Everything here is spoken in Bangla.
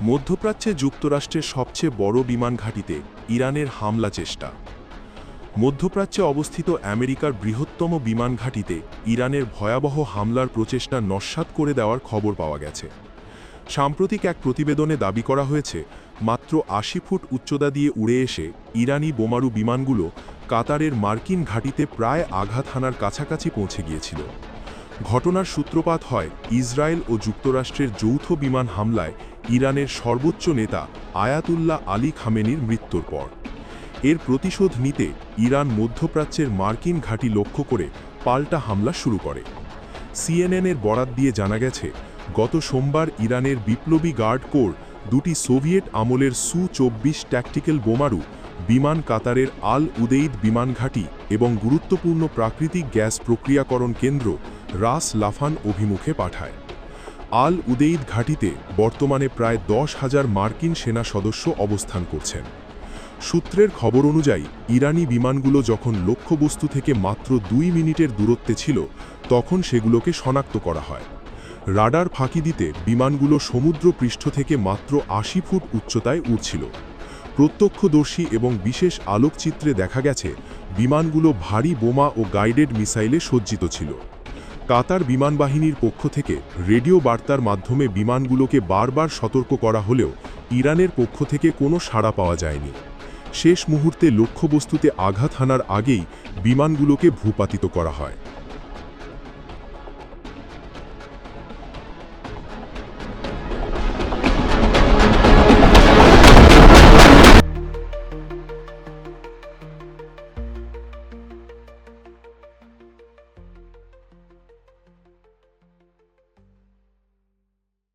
মধ্যপ্রাচ্যে যুক্তরাষ্ট্রের সবচেয়ে বড় বিমান ঘাঁটিতে ইরানের হামলা চেষ্টা। মধ্যপ্রাচ্যে অবস্থিত আমেরিকার বৃহত্তম বিমান ঘাঁটিতে ইরানের ভয়াবহ হামলার প্রচেষ্টা নস্যাৎ করে দেওয়ার খবর পাওয়া গেছে। সাম্প্রতিক এক প্রতিবেদনে দাবি করা হয়েছে, মাত্র ৮০ ফুট উচ্চতা দিয়ে উড়ে এসে ইরানি বোমারু বিমানগুলো কাতারের মার্কিন ঘাঁটিতে প্রায় আঘাত হানার কাছাকাছি পৌঁছে গিয়েছিল। ঘটনার সূত্রপাত হয় ইসরায়েল ও যুক্তরাষ্ট্রের যৌথ বিমান হামলায় ইরানের সর্বোচ্চ নেতা আয়াতুল্লাহ আলী খামেনির মৃত্যুর পর। এর প্রতিশোধ নিতে ইরান মধ্যপ্রাচ্যের মার্কিন ঘাঁটি লক্ষ্য করে পাল্টা হামলা শুরু করে। সিএনএনের বরাত দিয়ে জানা গেছে, গত সোমবার ইরানের বিপ্লবী গার্ড কোর দুটি সোভিয়েত আমলের সু-24 ট্যাকটিক্যাল বোমারু বিমান কাতারের আল উদেইদ বিমান ঘাঁটি এবং গুরুত্বপূর্ণ প্রাকৃতিক গ্যাস প্রক্রিয়াকরণ কেন্দ্র রাস লাফান অভিমুখে পাঠায়। আল উদেইদ ঘাঁটিতে বর্তমানে প্রায় 10,000 মার্কিন সেনা সদস্য অবস্থান করছেন। সূত্রের খবর অনুযায়ী ইরানি বিমানগুলো যখন লক্ষ্যবস্তু থেকে মাত্র 2 মিনিটের দূরত্বে ছিল, তখন সেগুলোকে শনাক্ত করা হয়। রাডার ফাঁকি দিতে বিমানগুলো সমুদ্র পৃষ্ঠ থেকে মাত্র 80 ফুট উচ্চতায় উড়ছিল। প্রত্যক্ষদর্শী এবং বিশেষ আলোকচিত্রে দেখা গেছে, বিমানগুলো ভারী বোমা ও গাইডেড মিসাইলে সজ্জিত ছিল। কাতার বিমানবাহিনীর পক্ষ থেকে রেডিও বার্তার মাধ্যমে বিমানগুলোকে বারবার সতর্ক করা হলেও ইরানের পক্ষ থেকে কোনো সাড়া পাওয়া যায়নি। শেষ মুহূর্তে লক্ষ্যবস্তুতে আঘাত হানার আগেই বিমানগুলোকে ভূপাতিত করা হয়।